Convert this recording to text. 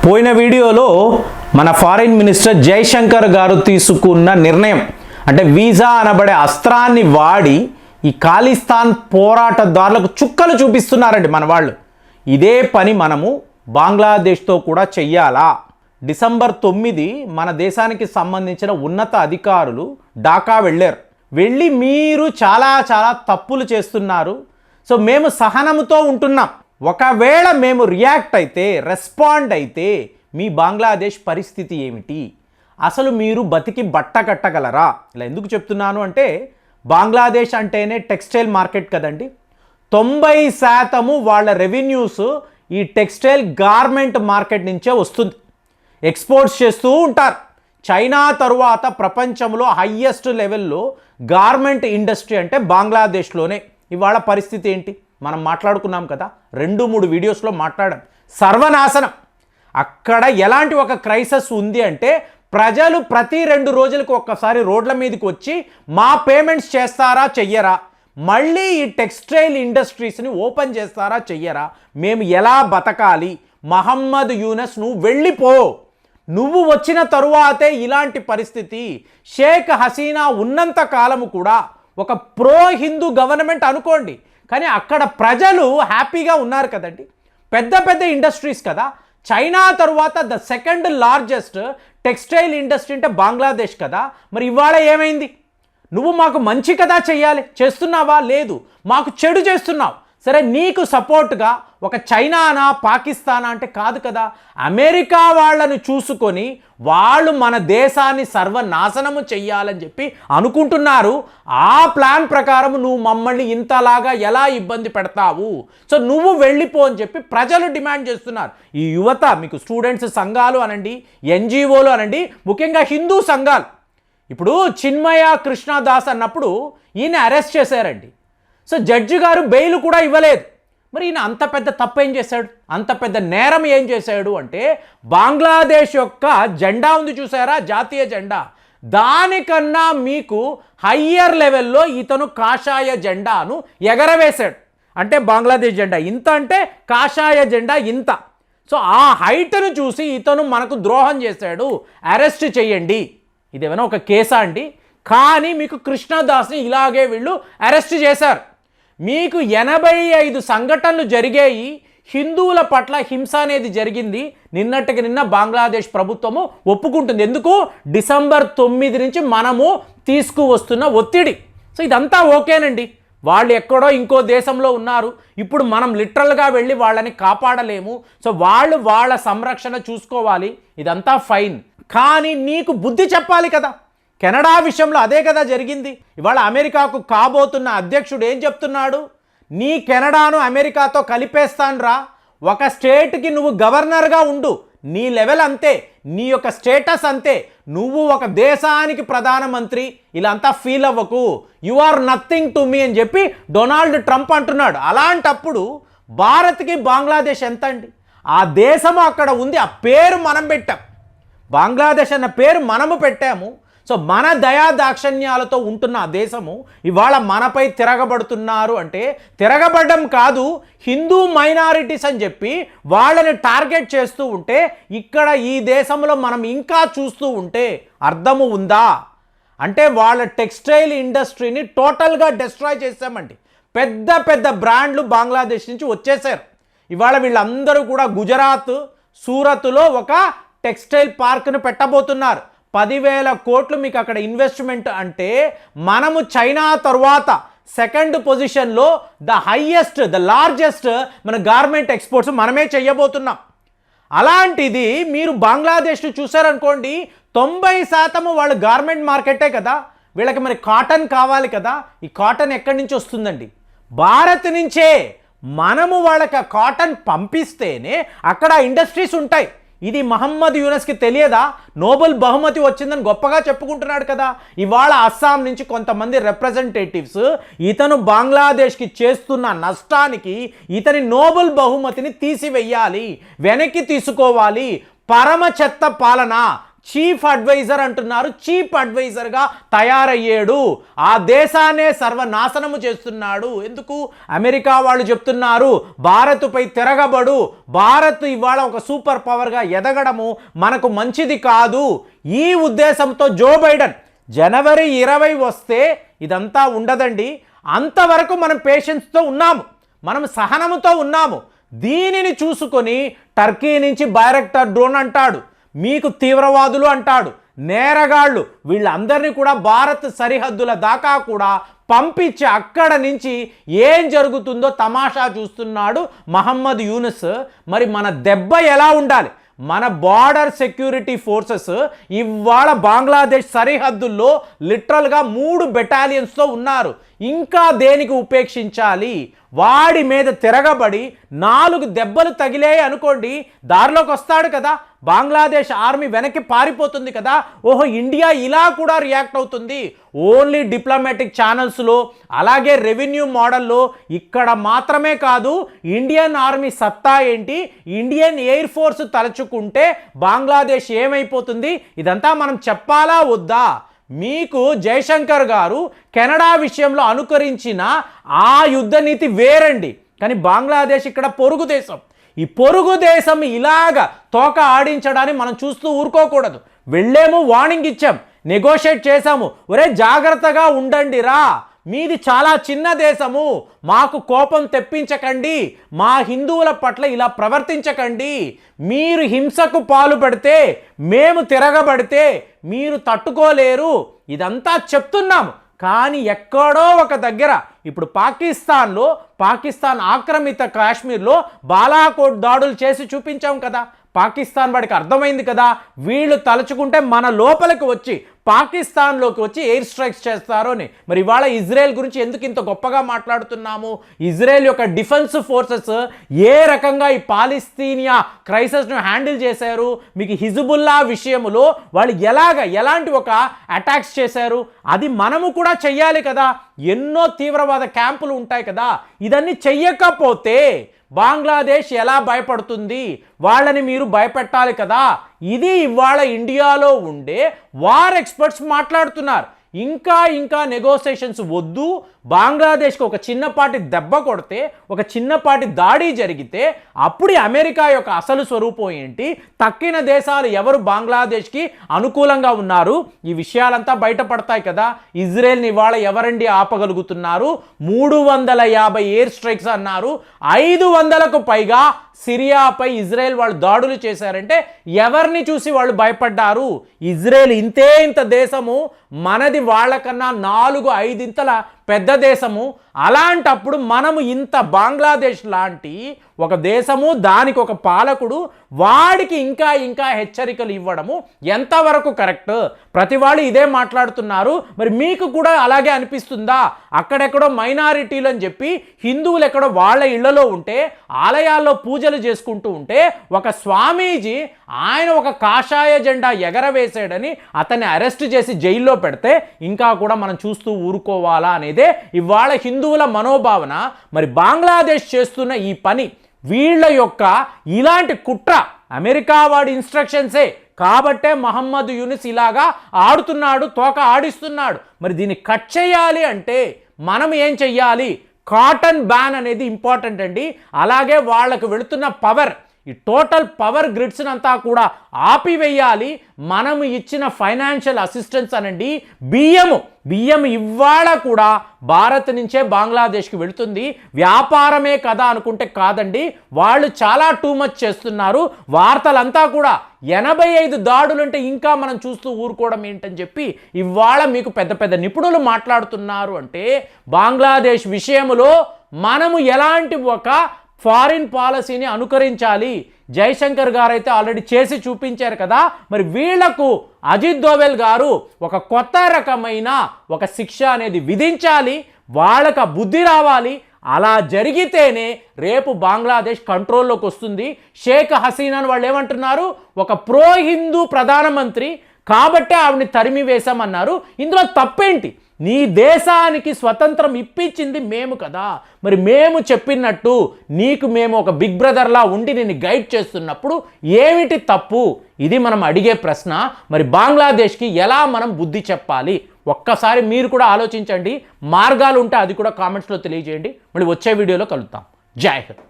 పోయిన వీడియోలో మన ఫారిన్ మినిస్టర్ జైశంకర్ గారు తీసుకున్న నిర్ణయం అంటే వీసా అనబడే అస్త్రాన్ని వాడి ఈ ఖాళిస్తాన్ పోరాటదారులకు చుక్కలు చూపిస్తున్నారండి మన వాళ్ళు. ఇదే పని మనము బంగ్లాదేశ్తో కూడా చెయ్యాలా? డిసెంబర్ 9 మన దేశానికి సంబంధించిన ఉన్నత అధికారులు ఢాకా వెళ్ళి మీరు చాలా తప్పులు చేస్తున్నారు, సో మేము సహనంతో ఉంటున్నాం, ఒకవేళ మేము రియాక్ట్ అయితే రెస్పాండ్ అయితే మీ బంగ్లాదేశ్ పరిస్థితి ఏమిటి, అసలు మీరు బతికి బట్ట కట్టగలరా? ఇలా ఎందుకు చెప్తున్నాను అంటే బంగ్లాదేశ్ అంటేనే టెక్స్టైల్ మార్కెట్ కదండి. 90% వాళ్ళ రెవెన్యూస్ ఈ టెక్స్టైల్ గార్మెంట్ మార్కెట్ నుంచే వస్తుంది. ఎక్స్పోర్ట్స్ చేస్తూ ఉంటారు. చైనా తరువాత ప్రపంచంలో హయ్యెస్ట్ లెవెల్లో గార్మెంట్ ఇండస్ట్రీ అంటే బంగ్లాదేశ్లోనే. ఇవాళ పరిస్థితి ఏంటి మనం మాట్లాడుకున్నాం కదా, 2-3 వీడియోస్లో మాట్లాడాం. సర్వనాశనం. అక్కడ ఎలాంటి ఒక క్రైసిస్ ఉంది అంటే ప్రజలు ప్రతి 2 రోజులకు ఒక్కసారి రోడ్ల మీదకి వచ్చి మా పేమెంట్స్ చేస్తారా చెయ్యరా, మళ్ళీ ఈ టెక్స్టైల్ ఇండస్ట్రీస్ని ఓపెన్ చేస్తారా చెయ్యరా, మేము ఎలా బతకాలి, మహమ్మద్ యూనస్ నువ్వు వెళ్ళిపో, నువ్వు వచ్చిన తరువాతే ఇలాంటి పరిస్థితి. షేక్ హసీనా ఉన్నంత కాలము కూడా ఒక ప్రో హిందూ గవర్నమెంట్ అనుకోండి, కానీ అక్కడ ప్రజలు హ్యాపీగా ఉన్నారు కదండి. పెద్ద ఇండస్ట్రీస్ కదా. చైనా తరువాత the second largest textile industry అంటే బంగ్లాదేశ్ కదా. మరి ఇవాళ ఏమైంది? నువ్వు మాకు మంచి కదా చెయ్యాలి, చేస్తున్నావా? లేదు, మాకు చెడు చేస్తున్నావు. సరే, నీకు సపోర్ట్గా ఒక చైనానా పాకిస్తానా అంటే కాదు కదా, అమెరికా వాళ్ళని చూసుకొని వాళ్ళు మన దేశాన్ని సర్వనాశనము చెయ్యాలని చెప్పి అనుకుంటున్నారు. ఆ ప్లాన్ ప్రకారం నువ్వు మమ్మల్ని ఇంతలాగా ఎలా ఇబ్బంది పెడతావు, సో నువ్వు వెళ్ళిపో అని చెప్పి ప్రజలు డిమాండ్ చేస్తున్నారు. ఈ యువత, మీకు స్టూడెంట్స్ సంఘాలు అనండి, ఎన్జిఓలు అనండి, ముఖ్యంగా హిందూ సంఘాలు. ఇప్పుడు చిన్మయ కృష్ణదాస్ అన్నప్పుడు ఈయన అరెస్ట్ చేశారండి. సో జడ్జి గారు బెయిల్ కూడా ఇవ్వలేదు. మరి ఈయన అంత పెద్ద తప్పు ఏం చేశాడు, అంత పెద్ద నేరం ఏం చేశాడు అంటే బంగ్లాదేశ్ యొక్క జెండా ఉంది చూసారా, జాతీయ జెండా, దానికన్నా మీకు హయ్యర్ లెవెల్లో ఇతను కాషాయ జెండాను ఎగరవేశాడు. అంటే బంగ్లాదేశ్ జెండా ఇంత అంటే కాషాయ జెండా ఇంత. సో ఆ హైట్ను చూసి ఇతను మనకు ద్రోహం చేశాడు, అరెస్ట్ చేయండి. ఇదేమైనా ఒక కేసా అండి? కానీ మీకు కృష్ణదాస్ని ఇలాగే వీళ్ళు అరెస్ట్ చేశారు. మీకు 85 సంఘటనలు జరిగాయి. హిందువుల పట్ల హింస అనేది జరిగింది. నిన్నటికి నిన్న బంగ్లాదేశ్ ప్రభుత్వము ఒప్పుకుంటుంది. ఎందుకు? డిసెంబర్ 9 నుంచి మనము తీసుకువస్తున్న ఒత్తిడి. సో ఇదంతా ఓకేనండి. వాళ్ళు ఎక్కడో ఇంకో దేశంలో ఉన్నారు. ఇప్పుడు మనం లిటరల్గా వెళ్ళి వాళ్ళని కాపాడలేము. సో వాళ్ళు వాళ్ళ సంరక్షణ చూసుకోవాలి. ఇదంతా ఫైన్. కానీ నీకు బుద్ధి చెప్పాలి కదా. కెనడా విషయంలో అదే కదా జరిగింది. ఇవాళ అమెరికాకు కాబోతున్న అధ్యక్షుడు ఏం చెప్తున్నాడు? నీ కెనడాను అమెరికాతో కలిపేస్తాన్రా, ఒక స్టేట్కి నువ్వు గవర్నర్గా ఉండు, నీ లెవెల్ అంతే, నీ యొక్క స్టేటస్ అంతే, నువ్వు ఒక దేశానికి ప్రధానమంత్రి, ఇలా అంతా ఫీల్ అవ్వకు, you are nothing to me అని చెప్పి డొనాల్డ్ ట్రంప్ అంటున్నాడు. అలాంటప్పుడు భారత్కి బంగ్లాదేశ్ ఎంత అండి? ఆ దేశము అక్కడ ఉంది, ఆ పేరు మనం పెట్టాం, బంగ్లాదేశ్ అన్న పేరు మనము పెట్టాము. సో మన దయా దాక్షణ్యాలతో ఉంటున్న ఆ దేశము ఇవాళ మనపై తిరగబడుతున్నారు అంటే, తిరగబడడం కాదు, హిందూ మైనారిటీస్ అని చెప్పి వాళ్ళని టార్గెట్ చేస్తూ ఉంటే ఇక్కడ ఈ దేశంలో మనం ఇంకా చూస్తూ ఉంటే అర్థము ఉందా? అంటే వాళ్ళ టెక్స్టైల్ ఇండస్ట్రీని టోటల్గా డిస్ట్రాయ్ చేసామండి. పెద్ద బ్రాండ్లు బంగ్లాదేశ్ నుంచి వచ్చేసారు. ఇవాళ వీళ్ళందరూ కూడా గుజరాత్, సూరత్లో ఒక టెక్స్టైల్ పార్క్ను పెట్టబోతున్నారు. 10,000 కోట్లు మీకు అక్కడ ఇన్వెస్ట్మెంట్. అంటే మనము చైనా తర్వాత సెకండ్ పొజిషన్లో ద లార్జెస్ట్ మన గార్మెంట్ ఎక్స్పోర్ట్స్ మనమే చెయ్యబోతున్నాం. అలాంటిది మీరు బంగ్లాదేశ్ని చూసారనుకోండి, 90% వాళ్ళు గార్మెంట్ మార్కెటే కదా. వీళ్ళకి మరి కాటన్ కావాలి కదా. ఈ కాటన్ ఎక్కడి నుంచి వస్తుందండి? భారత్ నుంచే. మనము వాళ్ళకి ఆ కాటన్ పంపిస్తేనే అక్కడ ఇండస్ట్రీస్ ఉంటాయి. ఇది మహమ్మద్ యూనస్కి తెలియదా? నోబెల్ బహుమతి వచ్చిందని గొప్పగా చెప్పుకుంటున్నాడు కదా. ఇవాళ అస్సాం నుంచి కొంతమంది రిప్రజెంటేటివ్స్ ఇతను బంగ్లాదేశ్కి చేస్తున్న నష్టానికి ఇతని నోబెల్ బహుమతిని తీసివేయాలి, వెనక్కి తీసుకోవాలి. పరమ చెత్త పాలన, చీఫ్ అడ్వైజర్ అంటున్నారు, చీఫ్ అడ్వైజర్గా తయారయ్యాడు. ఆ దేశాన్నే సర్వనాశనము చేస్తున్నాడు. ఎందుకు? అమెరికా వాళ్ళు చెప్తున్నారు భారత్పై తిరగబడు, భారత్ ఇవాళ ఒక సూపర్ పవర్గా ఎదగడము మనకు మంచిది కాదు. ఈ ఉద్దేశంతో జో బైడెన్ జనవరి 20 వస్తే ఇదంతా ఉండదండి. అంతవరకు మనం పేషెన్స్తో ఉన్నాము, మనం సహనముతో ఉన్నాము. దీనిని చూసుకొని టర్కీ నుంచి బైరక్టర్ డ్రోన్ అంటాడు, మీకు తీవ్రవాదులు అంటాడు, నేరగాళ్ళు, వీళ్ళందరినీ కూడా భారత్ సరిహద్దుల దాకా కూడా పంపించి అక్కడ నుంచి ఏం జరుగుతుందో తమాషా చూస్తున్నాడు మహమ్మద్ యూనుస్. మరి మన దెబ్బ ఎలా ఉండాలి? మన బార్డర్ సెక్యూరిటీ ఫోర్సెస్ ఇవాళ బంగ్లాదేశ్ సరిహద్దుల్లో లిటరల్గా 3 బెటాలియన్స్తో ఉన్నారు. ఇంకా దేనికి ఉపేక్షించాలి? వాడి మీద తిరగబడి 4 దెబ్బలు తగిలే అనుకోండి, దారిలోకి వస్తాడు కదా, బంగ్లాదేశ్ ఆర్మీ వెనక్కి పారిపోతుంది కదా. ఓహో, ఇండియా ఇలా కూడా రియాక్ట్ అవుతుంది. ఓన్లీ డిప్లొమాటిక్ ఛానల్స్లో, అలాగే రెవెన్యూ మోడల్లో ఇక్కడ మాత్రమే కాదు, ఇండియన్ ఆర్మీ సత్తా ఏంటి, ఇండియన్ ఎయిర్ ఫోర్స్ తలుచుకుంటే బంగ్లాదేశ్ ఏమైపోతుంది, ఇదంతా మనం చెప్పాలా వద్దా? మీకు జయశంకర్ గారు కెనడా విషయంలో అనుకరించిన ఆ యుద్ధ నీతి వేరండి. కానీ బంగ్లాదేశ్ ఇక్కడ పొరుగు దేశం. ఈ పొరుగు దేశం ఇలాగ తోక ఆడించడాన్ని మనం చూస్తూ ఊరుకోకూడదు. వెళ్ళేమో, వార్నింగ్ ఇచ్చాం, నెగోషియేట్ చేశాము, ఒరే జాగ్రత్తగా ఉండండి రా, మీది చాలా చిన్న దేశము, మాకు కోపం తెప్పించకండి, మా హిందువుల పట్ల ఇలా ప్రవర్తించకండి, మీరు హింసకు పాలు పెడితే, మేము తిరగబడితే మీరు తట్టుకోలేరు, ఇదంతా చెప్తున్నాము. కానీ ఎక్కడో ఒక దగ్గర ఇప్పుడు పాకిస్తాన్ ఆక్రమిత కాశ్మీర్లో బాలాకోట్ దాడులు చేసి చూపించాం కదా. పాకిస్తాన్ వాడికి అర్థమైంది కదా, వీళ్ళు తలుచుకుంటే మన లోపలికి వచ్చి పాకిస్తాన్లోకి వచ్చి ఎయిర్ స్ట్రైక్స్ చేస్తారు అని. మరి ఇవాళ ఇజ్రాయెల్ గురించి ఎందుకు ఇంత గొప్పగా మాట్లాడుతున్నాము? ఇజ్రాయెల్ యొక్క డిఫెన్స్ ఫోర్సెస్ ఏ రకంగా ఈ పాలస్తీనియా క్రైసిస్ను హ్యాండిల్ చేశారు, మీకు హిజ్బుల్లా విషయంలో వాళ్ళు ఎలాంటి ఒక అటాక్స్ చేశారు, అది మనము కూడా చెయ్యాలి కదా. ఎన్నో తీవ్రవాద క్యాంపులు ఉంటాయి కదా, ఇదన్నీ చెయ్యకపోతే బంగ్లాదేశ్ ఎలా భయపడుతుంది? వాళ్ళని మీరు భయపెట్టాలి కదా. ఇది ఇవాళ ఇండియాలో ఉండే వార్ ఎక్స్పర్ట్స్ మాట్లాడుతున్నారు. ఇంకా నెగోసియేషన్స్ వద్దు, బంగ్లాదేశ్కి ఒక చిన్నపాటి దెబ్బ కొడితే, ఒక చిన్నపాటి దాడి జరిగితే అప్పుడు అమెరికా యొక్క అసలు స్వరూపం ఏంటి, తక్కిన దేశాలు ఎవరు బంగ్లాదేశ్కి అనుకూలంగా ఉన్నారు, ఈ విషయాలంతా బయటపడతాయి కదా. ఇజ్రాయెల్ని ఇవాళ ఎవరండి ఆపగలుగుతున్నారు? 350 ఎయిర్ స్ట్రైక్స్ అన్నారు, 500కు పైగా సిరియాపై ఇజ్రాయెల్ వాళ్ళు దాడులు చేశారంటే ఎవరిని చూసి వాళ్ళు భయపడ్డారు? ఇజ్రాయెల్ ఇంత దేశము, మనది వాళ్ళకన్నా 4-5 ఇంతల పెద్ద దేశము. అలాంటప్పుడు మనము ఇంత బంగ్లాదేశ్ లాంటి ఒక దేశము, దానికి ఒక పాలకుడు, వాడికి ఇంకా హెచ్చరికలు ఇవ్వడము ఎంతవరకు కరెక్ట్? ప్రతి వాళ్ళు ఇదే మాట్లాడుతున్నారు. మరి మీకు కూడా అలాగే అనిపిస్తుందా? అక్కడెక్కడో మైనారిటీలు అని చెప్పి హిందువులు ఎక్కడో వాళ్ళ ఇళ్లలో ఉంటే, ఆలయాల్లో పూజలు చేసుకుంటూ ఉంటే, ఒక స్వామీజీ ఆయన ఒక కాషాయ జెండా ఎగరవేసాడని అతన్ని అరెస్ట్ చేసి జైల్లో పెడితే ఇంకా కూడా మనం చూస్తూ ఊరుకోవాలా అనేదే ఇవాళ హిందువుల మనోభావన. మరి బంగ్లాదేశ్ చేస్తున్న ఈ పని, వీళ్ళ యొక్క ఇలాంటి కుట్ర అమెరికా వాడి ఇన్స్ట్రక్షన్సే కాబట్టే మహమ్మద్ యూనుస్ ఇలాగా ఆడుతున్నాడు, తోక ఆడిస్తున్నాడు. మరి దీన్ని కట్ చేయాలి అంటే మనం ఏం చెయ్యాలి? కాటన్ బ్యాన్ అనేది ఇంపార్టెంట్ అండి. అలాగే వాళ్ళకు వెళుతున్న పవర్, ఈ టోటల్ పవర్ గ్రిడ్స్ అంతా కూడా ఆపివేయాలి. మనము ఇచ్చిన ఫైనాన్షియల్ అసిస్టెన్స్ అనండి, బియ్యం ఇవాళ కూడా భారత్ నుంచే బంగ్లాదేశ్కి వెళుతుంది. వ్యాపారమే కదా అనుకుంటే కాదండి, వాళ్ళు చాలా టూ మచ్ చేస్తున్నారు. వార్తలంతా కూడా 85 దాడులుంటే ఇంకా మనం చూస్తూ ఊరుకోవడం ఏంటని చెప్పి ఇవాళ మీకు పెద్ద నిపుణులు మాట్లాడుతున్నారు. అంటే బంగ్లాదేశ్ విషయంలో మనము ఎలాంటి ఒక ఫారిన్ పాలసీని అనుకరించాలి? జయశంకర్ గారు అయితే ఆల్రెడీ చేసి చూపించారు కదా. మరి వీళ్లకు అజిత్ దోవెల్ గారు ఒక కొత్త రకమైన ఒక శిక్ష అనేది విధించాలి, వాళ్ళకు బుద్ధి రావాలి. అలా జరిగితేనే రేపు బంగ్లాదేశ్ కంట్రోల్లోకి వస్తుంది. షేక్ హసీనాను వాళ్ళు ఏమంటున్నారు? ఒక ప్రో హిందూ ప్రధానమంత్రి కాబట్టే ఆవిడని తరిమి వేశామన్నారు. ఇందులో తప్పేంటి? నీ దేశానికి స్వతంత్రం ఇప్పించింది మేము కదా, మరి మేము చెప్పినట్టు నీకు మేము ఒక బిగ్ బ్రదర్లా ఉండి నిన్ను గైడ్ చేస్తున్నప్పుడు ఏమిటి తప్పు? ఇది మనం అడిగే ప్రశ్న. మరి బంగ్లాదేశ్కి ఎలా మనం బుద్ధి చెప్పాలి? ఒక్కసారి మీరు కూడా ఆలోచించండి. మార్గాలు ఉంటే అది కూడా కామెంట్స్లో తెలియజేయండి. మళ్ళీ వచ్చే వీడియోలో కలుద్దాం. జై హింద్.